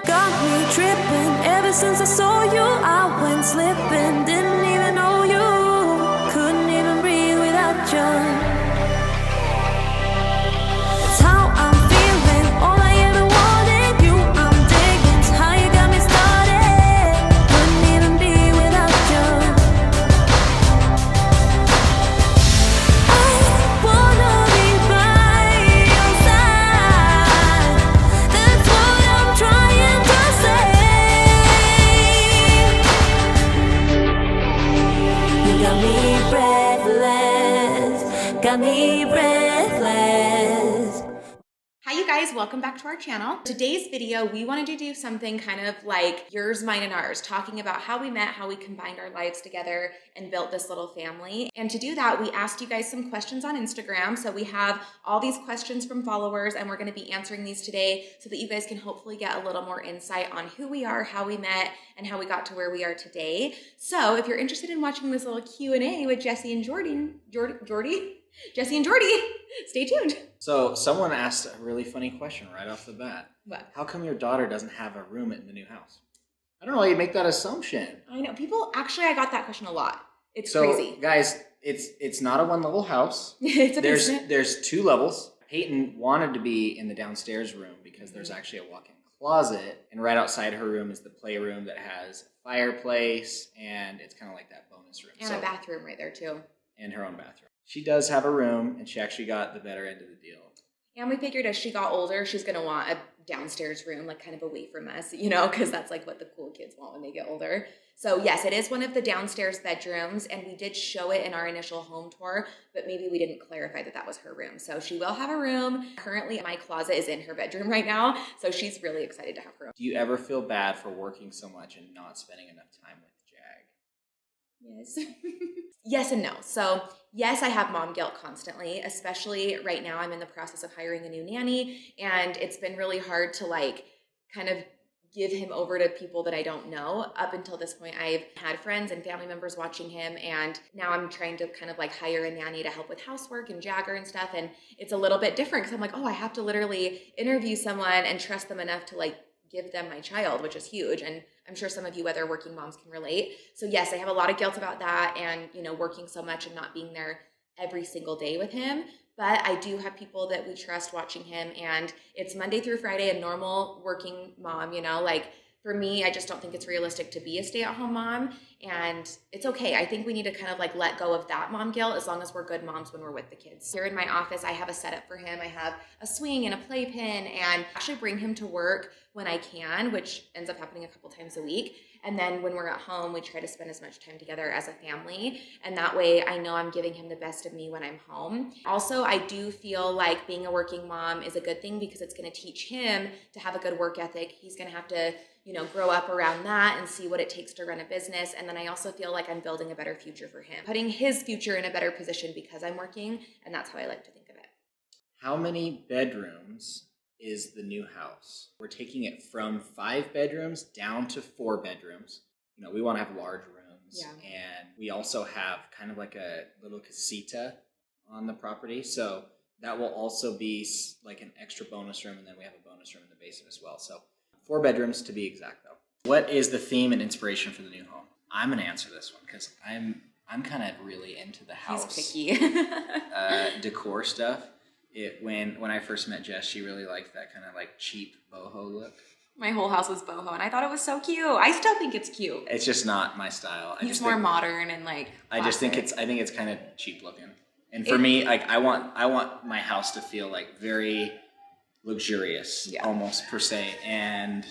You got me tripping. Ever since I saw you, I went slipping. Didn't even know you. Couldn't even breathe without you. It's how I'm feeling. All I ever wanted, you I'm digging. It's how you got me started. Couldn't even be without you. I wanna be by your side. That's what I'm trying to say. You got me breathless. Got me breathless. Hi you guys, welcome back to our channel. Today's video, we wanted to do something kind of like yours, mine, and ours, talking about how we met, how we combined our lives together and built this little family. And to do that, we asked you guys some questions on Instagram. So we have all these questions from followers and we're gonna be answering these today so that you guys can hopefully get a little more insight on who we are, how we met, and how we got to where we are today. So if you're interested in watching this little Q&A with Jessi and Jessi and Jordy, stay tuned. So someone asked a really funny question right off the bat. What? How come your daughter doesn't have a room in the new house? I don't know why you make that assumption. I know, people, actually I got that question a lot. It's so, crazy. Guys, it's not a one level house. It's a basement. There's 2 levels. Peyton wanted to be in the downstairs room because there's actually a walk-in closet, and right outside her room is the playroom that has a fireplace, and it's kind of like that bonus room. And a bathroom right there too. And her own bathroom. She does have a room, and she actually got the better end of the deal. And we figured as she got older, she's going to want a downstairs room, like kind of away from us, you know, because that's like what the cool kids want when they get older. So yes, it is one of the downstairs bedrooms, and we did show it in our initial home tour, but maybe we didn't clarify that that was her room. So she will have a room. Currently, my closet is in her bedroom right now, so she's really excited to have her own. Do you ever feel bad for working so much and not spending enough time with Jag? Yes. Yes and no. So yes, I have mom guilt constantly, especially right now. I'm in the process of hiring a new nanny, and it's been really hard to like kind of give him over to people that I don't know. Up until this point, I've had friends and family members watching him, and now I'm trying to kind of like hire a nanny to help with housework and Jagger and stuff, and it's a little bit different because I'm like, oh, I have to literally interview someone and trust them enough to like give them my child, which is huge. And I'm sure some of you other working moms can relate. So yes, I have a lot of guilt about that and, you know, working so much and not being there every single day with him. But I do have people that we trust watching him, and it's Monday through Friday, a normal working mom, you know, like for me, I just don't think it's realistic to be a stay-at-home mom, and it's okay. I think we need to kind of like let go of that mom guilt as long as we're good moms when we're with the kids. Here in my office, I have a setup for him. I have a swing and a playpen, and actually bring him to work when I can, which ends up happening a couple times a week. And then when we're at home, we try to spend as much time together as a family. And that way I know I'm giving him the best of me when I'm home. Also, I do feel like being a working mom is a good thing because it's going to teach him to have a good work ethic. He's going to have to, you know, grow up around that and see what it takes to run a business. And then I also feel like I'm building a better future for him, putting his future in a better position because I'm working. And that's how I like to think of it. How many bedrooms is the new house? We're taking it from 5 bedrooms down to 4 bedrooms. You know, we want to have large rooms. Yeah. And we also have kind of like a little casita on the property. So that will also be like an extra bonus room. And then we have a bonus room in the basement as well. So 4 bedrooms to be exact though. What is the theme and inspiration for the new home? I'm going to answer this one because I'm kind of really into the house. He's picky. Decor stuff. When I first met Jess, she really liked that kind of like cheap boho look. My whole house was boho, and I thought it was so cute. I still think it's cute. It's just not my style. He's more modern and like classic. I think it's kind of cheap looking. And for me, like I want my house to feel like very luxurious, almost per se, and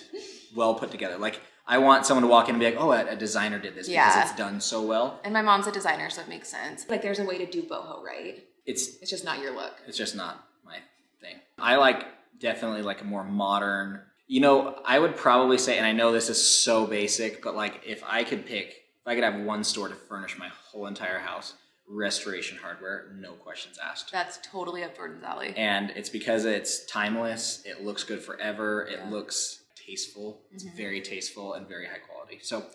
well put together. Like I want someone to walk in and be like, oh, a designer did this because it's done so well. And my mom's a designer, so it makes sense. Like there's a way to do boho, right? It's just not your look. It's just not my thing. I like definitely like a more modern, you know, I would probably say, and I know this is so basic, but like if I could have one store to furnish my whole entire house, restoration hardware, no questions asked. That's totally up Jordan's alley. And it's because it's timeless. It looks good forever. It looks tasteful. It's very tasteful and very high quality. So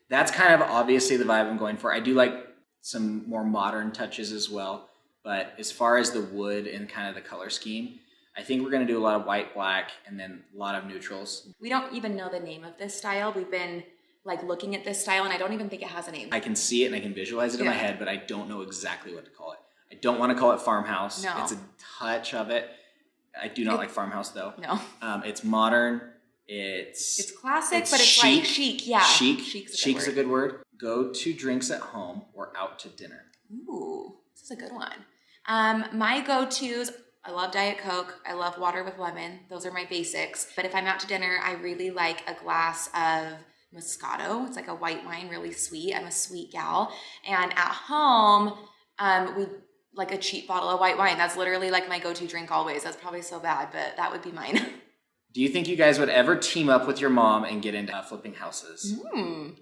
that's kind of obviously the vibe I'm going for. I do like some more modern touches as well. But as far as the wood and kind of the color scheme, I think we're going to do a lot of white, black, and then a lot of neutrals. We don't even know the name of this style. We've been like looking at this style and I don't even think it has a name. I can see it and I can visualize it in my head, but I don't know exactly what to call it. I don't want to call it farmhouse. No. It's a touch of it. I do not like farmhouse though. No. It's modern. It's classic, but it's chic. like chic. Yeah. Chic's a good word. Go to drinks at home or out to dinner. Ooh, this is a good one. My go-tos, I love Diet Coke. I love water with lemon. Those are my basics. But if I'm out to dinner, I really like a glass of Moscato. It's like a white wine, really sweet. I'm a sweet gal. And at home, we like a cheap bottle of white wine. That's literally like my go-to drink always. That's probably so bad, but that would be mine. Do you think you guys would ever team up with your mom and get into flipping houses?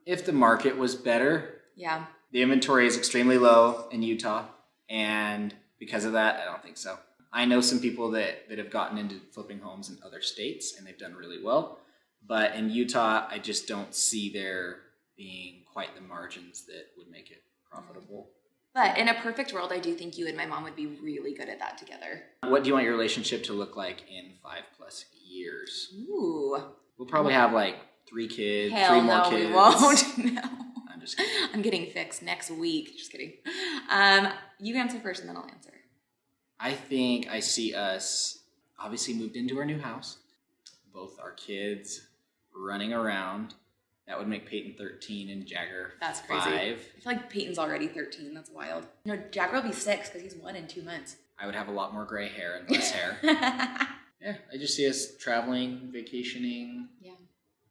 If the market was better? Yeah. The inventory is extremely low in Utah, and because of that, I don't think so. I know some people that have gotten into flipping homes in other states, and they've done really well. But in Utah, I just don't see there being quite the margins that would make it profitable. But in a perfect world, I do think you and my mom would be really good at that together. What do you want your relationship to look like in 5+ years? Ooh. We'll probably have like 3 kids, Hell 3 more no, kids. we won't. No. I'm just kidding. I'm getting fixed next week. Just kidding. You answer first and then I'll answer. I think I see us obviously moved into our new house. Both our kids running around. That would make Peyton 13 and Jagger That's crazy. 5. I feel like Peyton's already 13. That's wild. No, Jagger will be 6 because he's 1 in 2 months. I would have a lot more gray hair and less hair. Yeah, I just see us traveling, vacationing. Yeah,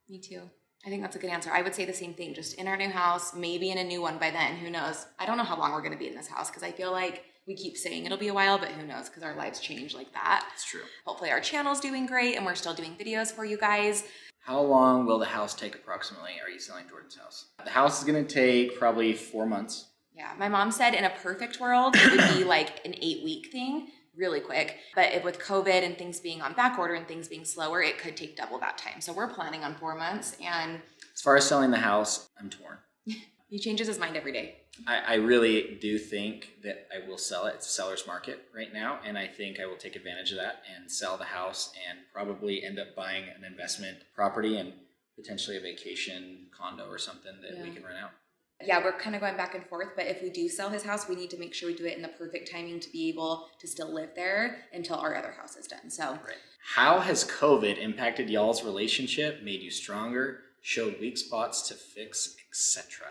me too. I think that's a good answer. I would say the same thing. Just in our new house, maybe in a new one by then. Who knows? I don't know how long we're going to be in this house because I feel like we keep saying it'll be a while, but who knows? Because our lives change like that. It's true. Hopefully our channel's doing great and we're still doing videos for you guys. How long will the house take approximately? Are you selling Jordan's house? The house is going to take probably 4 months. Yeah, my mom said in a perfect world, it would be like an 8-week thing, really quick. But if with COVID and things being on back order and things being slower, it could take double that time. So we're planning on 4 months. And as far as selling the house, I'm torn. he changes his mind every day. I really do think that I will sell it. It's a seller's market right now, and I think I will take advantage of that and sell the house and probably end up buying an investment property and potentially a vacation condo or something that we can rent out. Yeah, we're kind of going back and forth, but if we do sell his house, we need to make sure we do it in the perfect timing to be able to still live there until our other house is done. So, right. How has COVID impacted y'all's relationship, made you stronger, showed weak spots to fix, etc.?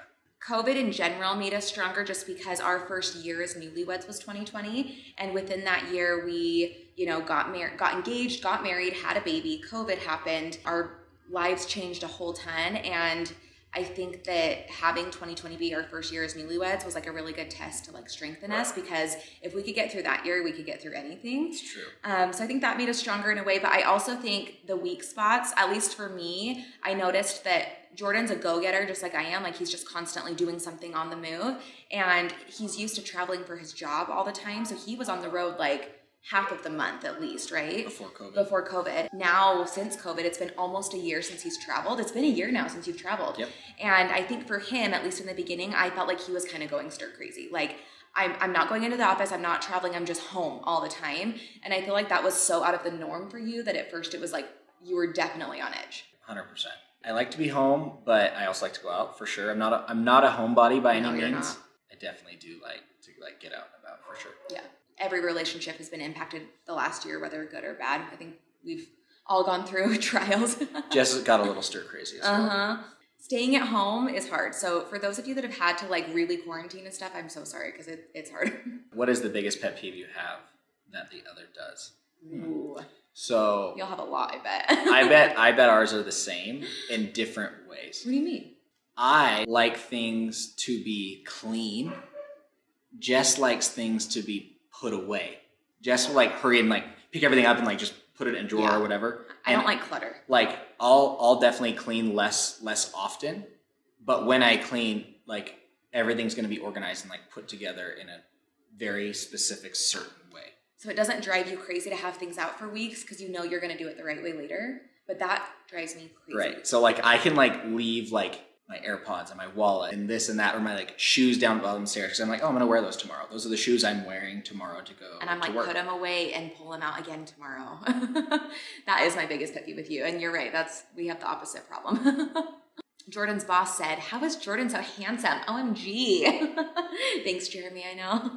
COVID in general made us stronger just because our first year as newlyweds was 2020. And within that year, we, got engaged, got married, had a baby, COVID happened. Our lives changed a whole ton. And I think that having 2020 be our first year as newlyweds was like a really good test to like strengthen us, because if we could get through that year, we could get through anything. It's true. So I think that made us stronger in a way, but I also think the weak spots, at least for me, I noticed that Jordan's a go-getter just like I am. Like he's just constantly doing something on the move, and he's used to traveling for his job all the time. So he was on the road like half of the month at least, right? Before COVID. Now, since COVID, it's been almost a year since he's traveled. It's been a year now since you've traveled. Yep. And I think for him, at least in the beginning, I felt like he was kind of going stir crazy. Like, I'm not going into the office, I'm not traveling, I'm just home all the time. And I feel like that was so out of the norm for you that at first it was like you were definitely on edge. 100%. I like to be home, but I also like to go out for sure. I'm not a homebody by any you're means. not. I definitely do like to get out and about for sure. Yeah. Every relationship has been impacted the last year, whether good or bad. I think we've all gone through trials. Jess got a little stir crazy as well. Staying at home is hard. So for those of you that have had to like really quarantine and stuff, I'm so sorry because it's hard. What is the biggest pet peeve you have that the other does? Ooh. So You'll have a lot, I bet. I bet ours are the same in different ways. What do you mean? I like things to be clean. Jess likes things to be put away. Jess will like hurry and like pick everything up and like just put it in a drawer or whatever. I don't like clutter. Like I'll definitely clean less often, but when I clean, like everything's going to be organized and like put together in a very specific certain way. So it doesn't drive you crazy to have things out for weeks because you know you're going to do it the right way later. But that drives me crazy. Right. So like I can like leave like my AirPods and my wallet and this and that, or my like shoes down the bottom stairs, because I'm like, oh, I'm gonna wear those tomorrow. Those are the shoes I'm wearing tomorrow to go. And I'm like, work. put them away and pull them out again tomorrow. That is my biggest pet peeve with you. And you're right, we have the opposite problem. Jordan's boss said, how is Jordan so handsome? OMG. Thanks, Jeremy, I know.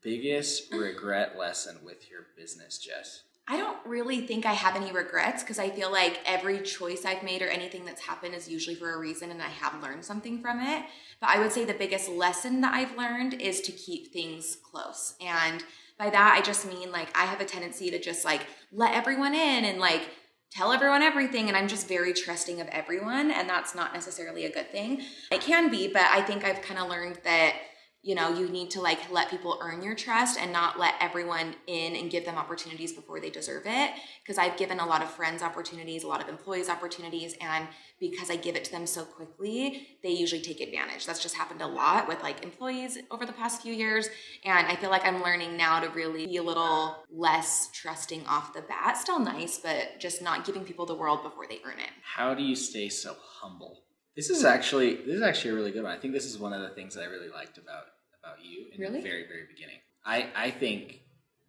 Biggest regret lesson with your business, Jess? I don't really think I have any regrets because I feel like every choice I've made or anything that's happened is usually for a reason and I have learned something from it. But I would say the biggest lesson that I've learned is to keep things close. And by that, I just mean like I have a tendency to just like let everyone in and like tell everyone everything, and I'm just very trusting of everyone, and that's not necessarily a good thing. It can be, but I think I've kind of learned that, you know, you need to like let people earn your trust and not let everyone in and give them opportunities before they deserve it. Because I've given a lot of friends opportunities, a lot of employees opportunities, and because I give it to them so quickly, they usually take advantage. That's just happened a lot with like employees over the past few years. And I feel like I'm learning now to really be a little less trusting off the bat. Still nice, but just not giving people the world before they earn it. How do you stay so humble? This is actually a really good one. I think this is one of the things that I really liked about you in the very, very beginning. I think,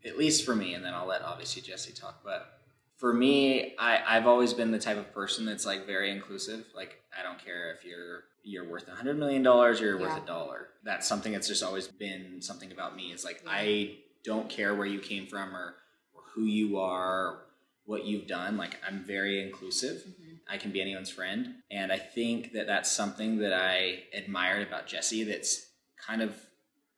at least for me, and then I'll let obviously Jessi talk, but for me, I've always been the type of person that's like very inclusive. Like, I don't care if you're worth $100 million or you're worth $1. That's something that's just always been something about me. Is like, I don't care where you came from or who you are, or what you've done. Like, I'm very inclusive. I can be anyone's friend. And I think that that's something that I admired about Jessi that's kind of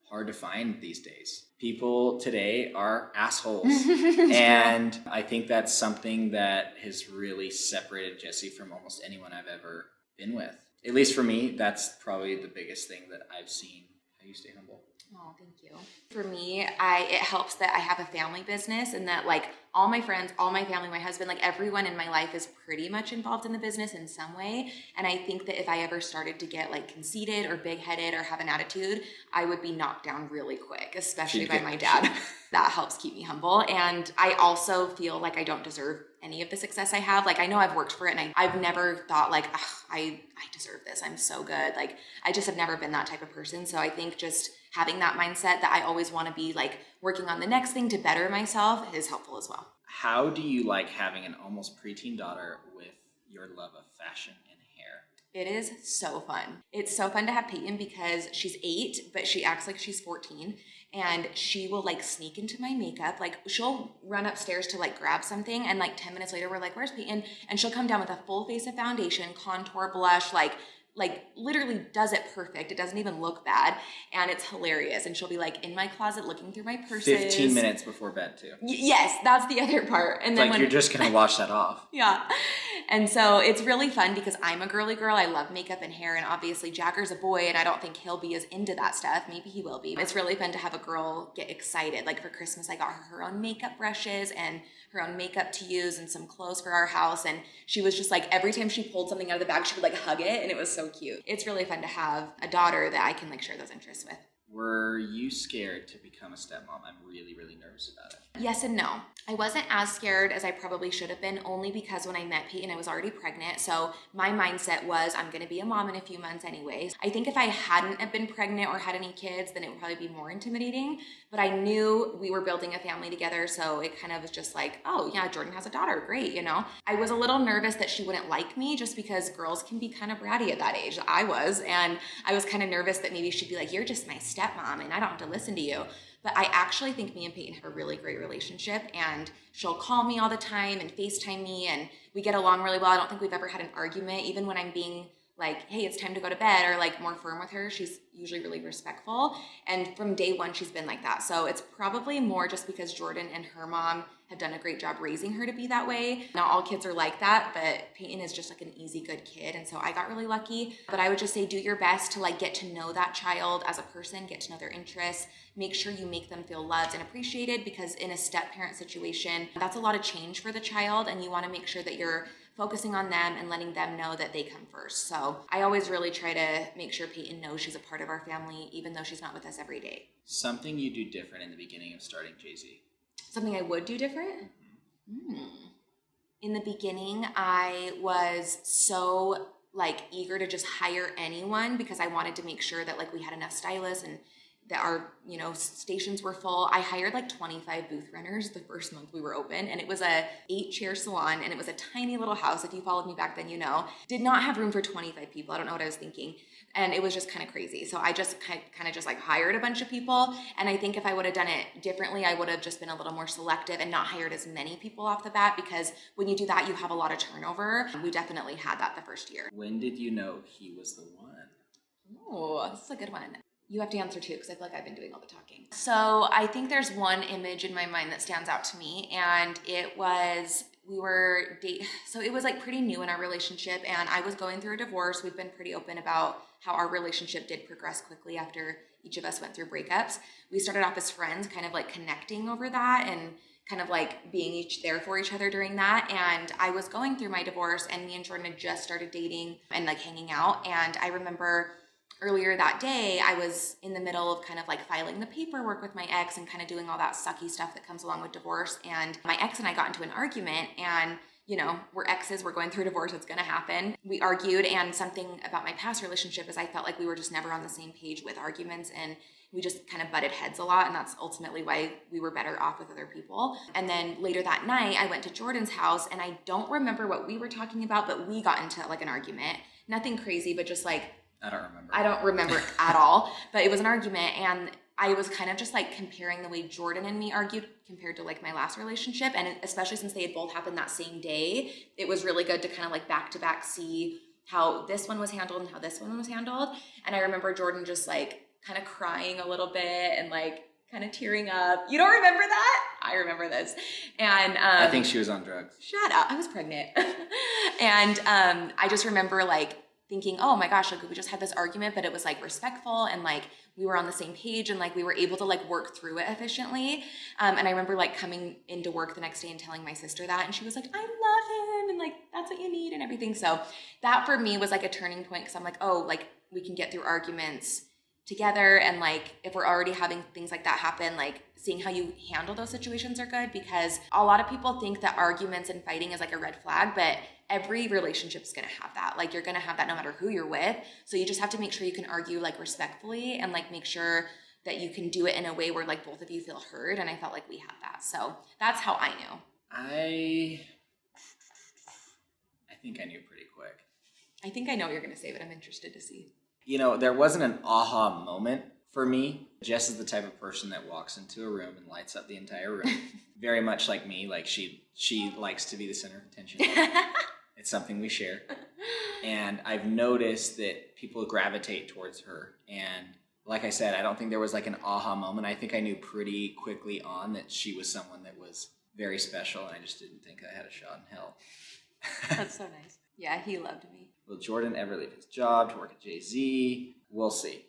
hard to find these days. People today are assholes. And I think that's something that has really separated Jessi from almost anyone I've ever been with. At least for me, that's probably the biggest thing that I've seen. How you stay humble. Oh, thank you. For me, it helps that I have a family business and that like all my friends, all my family, my husband, like everyone in my life is pretty much involved in the business in some way. And I think that if I ever started to get like conceited or big-headed or have an attitude, I would be knocked down really quick, especially by my dad. That helps keep me humble. And I also feel like I don't deserve any of the success I have. Like, I know I've worked for it and I've never thought like, I deserve this. I'm so good. Like, I just have never been that type of person. So I think just having that mindset that I always want to be like working on the next thing to better myself is helpful as well. How do you like having an almost preteen daughter with your love of fashion and hair? It is so fun. It's so fun to have Peyton because she's 8, but she acts like she's 14. And she will like sneak into my makeup. Like, she'll run upstairs to like grab something, and like 10 minutes later we're like, where's Peyton? And she'll come down with a full face of foundation, contour, blush, like literally does it perfect. It doesn't even look bad. And it's hilarious. And she'll be like in my closet looking through my purses. 15 minutes before bed too. Yes, that's the other part. And then like, you're just gonna wash that off. Yeah. And so it's really fun because I'm a girly girl. I love makeup and hair, and obviously Jagger's a boy, and I don't think he'll be as into that stuff. Maybe he will be. It's really fun to have a girl get excited. Like, for Christmas, I got her own makeup brushes and her own makeup to use and some clothes for our house. And she was just like, every time she pulled something out of the bag, she would like hug it, and it was so cute. It's really fun to have a daughter that I can like share those interests with. Were you scared to become a stepmom? I'm really, really nervous about it. Yes and no. I wasn't as scared as I probably should have been, only because when I met Peyton, I was already pregnant. So my mindset was, I'm going to be a mom in a few months anyways. I think if I hadn't have been pregnant or had any kids, then it would probably be more intimidating. But I knew we were building a family together. So it kind of was just like, oh yeah, Jordan has a daughter. Great. You know, I was a little nervous that she wouldn't like me just because girls can be kind of bratty at that age. I was, and I was kind of nervous that maybe she'd be like, you're just my stepmom and I don't have to listen to you. But I actually think me and Peyton have a really great relationship, and she'll call me all the time and FaceTime me, and we get along really well. I don't think we've ever had an argument. Even when I'm being like, hey, it's time to go to bed, or like more firm with her, she's usually really respectful. And from day one, she's been like that. So it's probably more just because Jordan and her mom have done a great job raising her to be that way. Not all kids are like that, but Peyton is just like an easy, good kid. And so I got really lucky. But I would just say, do your best to like get to know that child as a person, get to know their interests, make sure you make them feel loved and appreciated, because in a step-parent situation, that's a lot of change for the child, and you want to make sure that you're focusing on them and letting them know that they come first. So I always really try to make sure Peyton knows she's a part of our family, even though she's not with us every day. Something you do different in the beginning of starting Jay-Z? Something I would do different? In the beginning, I was so like eager to just hire anyone because I wanted to make sure that like we had enough stylists and that our, you know, stations were full. I hired like 25 booth runners the first month we were open, and it was a 8-chair salon, and it was a tiny little house. If you followed me back then, you know, did not have room for 25 people. I don't know what I was thinking. And it was just kind of crazy. So I just kind of just like hired a bunch of people. And I think if I would have done it differently, I would have just been a little more selective and not hired as many people off the bat, because when you do that, you have a lot of turnover. We definitely had that the first year. When did you know he was the one? Oh, this is a good one. You have to answer too, because I feel like I've been doing all the talking. So I think there's one image in my mind that stands out to me, and it was so it was like pretty new in our relationship, and I was going through a divorce. We've been pretty open about how our relationship did progress quickly after each of us went through breakups. We started off as friends, kind of like connecting over that and kind of like being each there for each other during that. And I was going through my divorce, and me and Jordan had just started dating and like hanging out. And I remember earlier that day, I was in the middle of kind of like filing the paperwork with my ex and kind of doing all that sucky stuff that comes along with divorce. And my ex and I got into an argument, and you know, we're exes, we're going through divorce, it's gonna happen. We argued, and something about my past relationship is I felt like we were just never on the same page with arguments, and we just kind of butted heads a lot, and that's ultimately why we were better off with other people. And then later that night, I went to Jordan's house, and I don't remember what we were talking about, but we got into like an argument. Nothing crazy, but just like, I don't remember. I don't remember at all, but it was an argument, and I was kind of just like comparing the way Jordan and me argued compared to like my last relationship. And especially since they had both happened that same day, it was really good to kind of like back to back see how this one was handled and how this one was handled. And I remember Jordan just like kind of crying a little bit and like kind of tearing up. You don't remember that? I remember this. And I think she was on drugs. Shut up. I was pregnant. And I just remember like thinking, oh my gosh, like we just had this argument, but it was like respectful, and like we were on the same page, and like we were able to like work through it efficiently. And I remember like coming into work the next day and telling my sister that, and she was like, I love him, and like that's what you need and everything. So that for me was like a turning point, because I'm like, oh, like we can get through arguments together. And like if we're already having things like that happen, like seeing how you handle those situations are good, because a lot of people think that arguments and fighting is like a red flag, but every relationship is going to have that. Like you're going to have that no matter who you're with. So you just have to make sure you can argue like respectfully, and like make sure that you can do it in a way where like both of you feel heard. And I felt like we had that. So that's how I knew. I think I knew pretty quick. I think I know what you're going to say, but I'm interested to see. You know, there wasn't an aha moment for me. Jess is the type of person that walks into a room and lights up the entire room. Very much like me. Like she likes to be the center of attention. It's something we share. And I've noticed that people gravitate towards her. And like I said, I don't think there was like an aha moment. I think I knew pretty quickly on that she was someone that was very special, and I just didn't think I had a shot in hell. That's so nice. Yeah, he loved me. Will Jordan ever leave his job to work at Jay-Z? We'll see.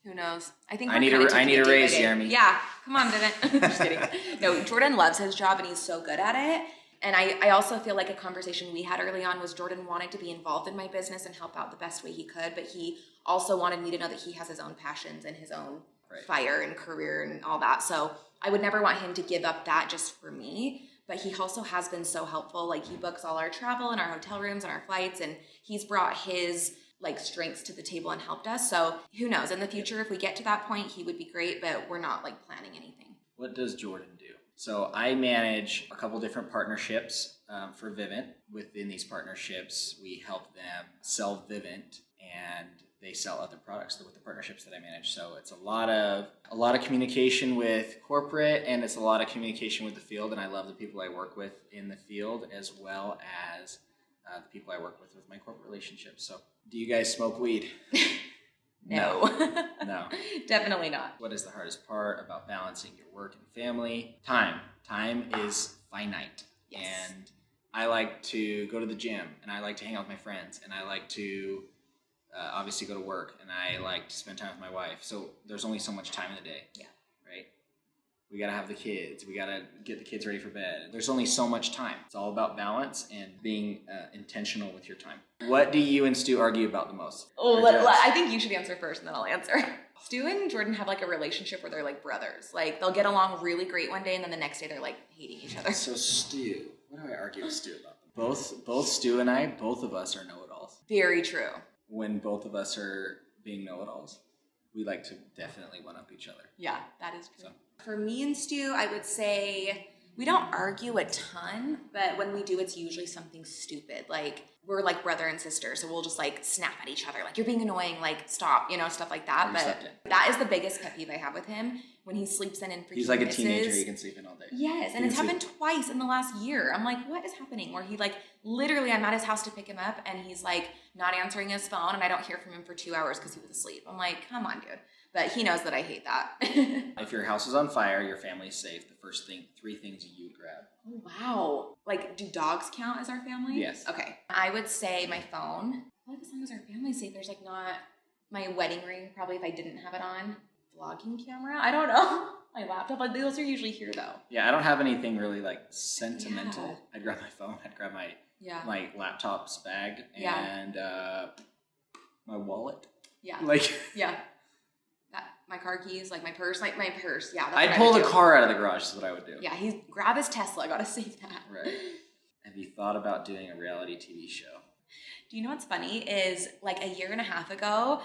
Who knows? I think I need a raise, Jeremy. Yeah, come on, Vivian. Just kidding. No, Jordan loves his job, and he's so good at it. And I also feel like a conversation we had early on was Jordan wanted to be involved in my business and help out the best way he could, but he also wanted me to know that he has his own passions and his own fire and career and all that. So I would never want him to give up that just for me. But he also has been so helpful. Like he books all our travel and our hotel rooms and our flights, and he's brought his like strengths to the table and helped us. So who knows, in the future, if we get to that point, he would be great, but we're not like planning anything. What does Jordan do? So I manage a couple different partnerships for Vivint. Within these partnerships, we help them sell Vivint, and they sell other products with the partnerships that I manage. So it's a lot of communication with corporate, and it's a lot of communication with the field. And I love the people I work with in the field, as well as the people I work with my corporate relationships. So do you guys smoke weed? No. No. Definitely not. What is the hardest part about balancing your work and family? Time. Time is finite. Yes. And I like to go to the gym, and I like to hang out with my friends, and I like to obviously go to work, and I like to spend time with my wife. So there's only so much time in the day. Yeah. Right? We got to have the kids. We got to get the kids ready for bed. There's only so much time. It's all about balance and being intentional with your time. What do you and Stu argue about the most? Oh, I think you should answer first, and then I'll answer. Stu and Jordan have like a relationship where they're like brothers. Like they'll get along really great one day, and then the next day they're like hating each other. So Stu, what do I argue with Stu about? Both Stu and I, both of us are know-it-alls. Very true. When both of us are being know-it-alls, we like to definitely one-up each other. Yeah, that is true. So. For me and Stu, I would say we don't argue a ton, but when we do, it's usually something stupid. Like, we're like brother and sister, so we'll just like snap at each other. Like, you're being annoying, like, stop, you know, stuff like that. But that is the biggest pet peeve I have with him. When he sleeps in and freaking He's like a misses. teenager, he can sleep in all day. Yes, and it's happened twice in the last year. I'm like, what is happening? Where he like, literally, I'm at his house to pick him up, and he's like not answering his phone, and I don't hear from him for 2 hours because he was asleep. I'm like, come on, dude. But he knows that I hate that. If your house is on fire, your family's safe, the first thing, 3 things you would grab. Oh, wow. Like, do dogs count as our family? Yes. Okay. I would say my phone. I feel like as long as our family's safe, there's like not my wedding ring, probably if I didn't have it on. Vlogging camera? I don't know. My laptop. Like, those are usually here though. Yeah, I don't have anything really like sentimental. Yeah. I'd grab my phone, I'd grab my my laptop's bag and my wallet. Yeah. Like my car keys, like my purse, Yeah. That's I'd pull the car out of the garage is what I would do. Yeah, he's grab his Tesla. I gotta save that. Right. Have you thought about doing a reality TV show? Do you know what's funny is like a year and a half ago,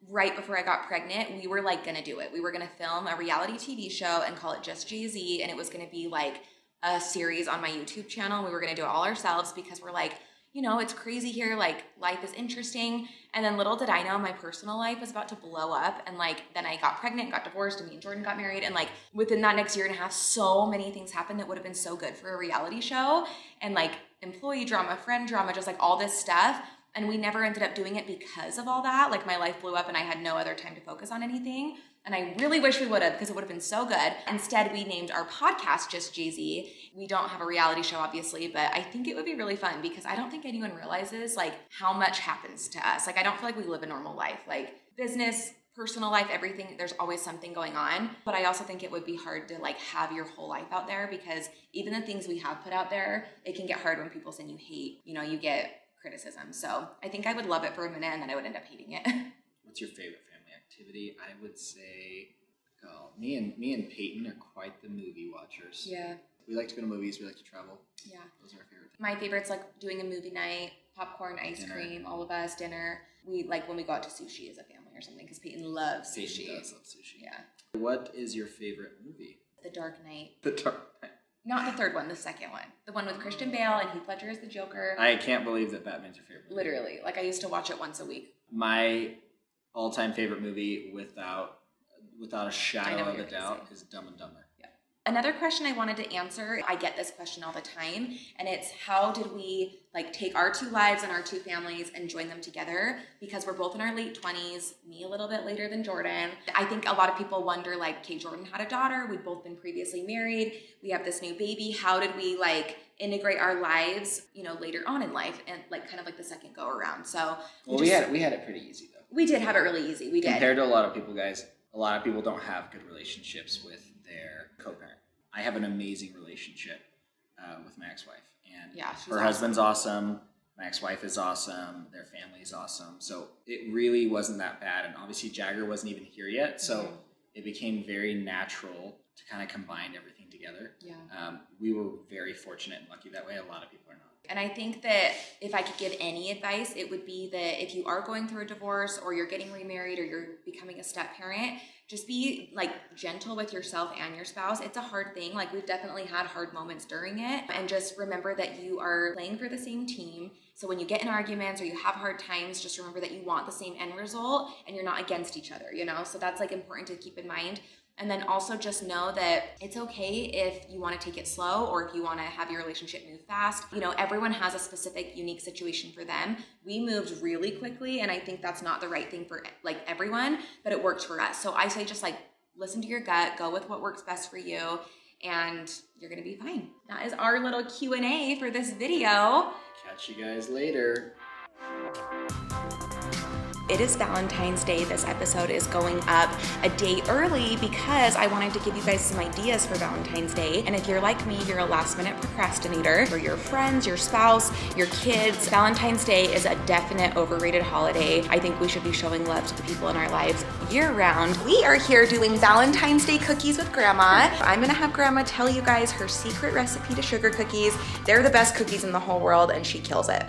right before I got pregnant, we were like gonna do it. We were gonna film a reality TV show and call it Just Jay-Z, and it was gonna be like a series on my YouTube channel. We were gonna do it all ourselves because we're like, you know, it's crazy here, like life is interesting. And then little did I know my personal life was about to blow up, and like then I got pregnant, got divorced, and me and Jordan got married, and like within that next year and a half, so many things happened that would have been so good for a reality show, and like employee drama, friend drama, just like all this stuff. And we never ended up doing it because of all that. Like my life blew up and I had no other time to focus on anything. And I really wish we would have, because it would have been so good. Instead, we named our podcast Just Jay-Z. We don't have a reality show, obviously, but I think it would be really fun because I don't think anyone realizes like how much happens to us. Like I don't feel like we live a normal life. Like business, personal life, everything, there's always something going on. But I also think it would be hard to like have your whole life out there, because even the things we have put out there, it can get hard when people say you hate, you know, you get criticism. So I think I would love it for a minute and then I would end up hating it. What's your favorite family activity? I would say, me and Peyton are quite the movie watchers. Yeah. We like to go to movies. We like to travel. Yeah. Those are our favorite things. My favorite's like doing a movie night, popcorn, ice cream, all of us, dinner. We like when we go out to sushi as a family or something, because Peyton loves sushi. Peyton does love sushi. Yeah. What is your favorite movie? The Dark Knight. The Dark Knight. Not the third one, the second one. The one with Christian Bale and Heath Ledger as the Joker. I can't believe that Batman's your favorite movie. Literally. Like I used to watch it once a week. My all-time favorite movie without a shadow of a doubt is Dumb and Dumber. Yeah. Another question I wanted to answer, I get this question all the time, and it's how did we like take our 2 lives and our 2 families and join them together? Because we're both in our late 20s, me a little bit later than Jordan. I think a lot of people wonder like, okay, Jordan had a daughter, we'd both been previously married, we have this new baby, how did we like integrate our lives, you know, later on in life, and like kind of like the second go around. So we had it pretty easy though. We did have it really easy. We did. Compared to a lot of people, guys, a lot of people don't have good relationships with their co-parent. I have an amazing relationship with my ex-wife, and her husband's awesome. My ex-wife is awesome. Their family's awesome. So it really wasn't that bad. And obviously Jagger wasn't even here yet. So it became very natural to kind of combine everything together. Yeah. We were very fortunate and lucky that way. A lot of people are not. And I think that if I could give any advice, it would be that if you are going through a divorce or you're getting remarried or you're becoming a step parent, just be like gentle with yourself and your spouse. It's a hard thing. Like we've definitely had hard moments during it. And just remember that you are playing for the same team. So when you get in arguments or you have hard times, just remember that you want the same end result and you're not against each other, you know? So that's like important to keep in mind. And then also just know that it's okay if you want to take it slow or if you want to have your relationship move fast. You know, everyone has a specific, unique situation for them. We moved really quickly, and I think that's not the right thing for like everyone, but it works for us. So I say just like listen to your gut, go with what works best for you, and you're going to be fine. That is our little Q&A for this video. Catch you guys later. It is Valentine's Day. This episode is going up a day early because I wanted to give you guys some ideas for Valentine's Day. And if you're like me, you're a last minute procrastinator. For your friends, your spouse, your kids, Valentine's Day is a definite overrated holiday. I think we should be showing love to the people in our lives year round. We are here doing Valentine's Day cookies with Grandma. I'm gonna have Grandma tell you guys her secret recipe to sugar cookies. They're the best cookies in the whole world and she kills it.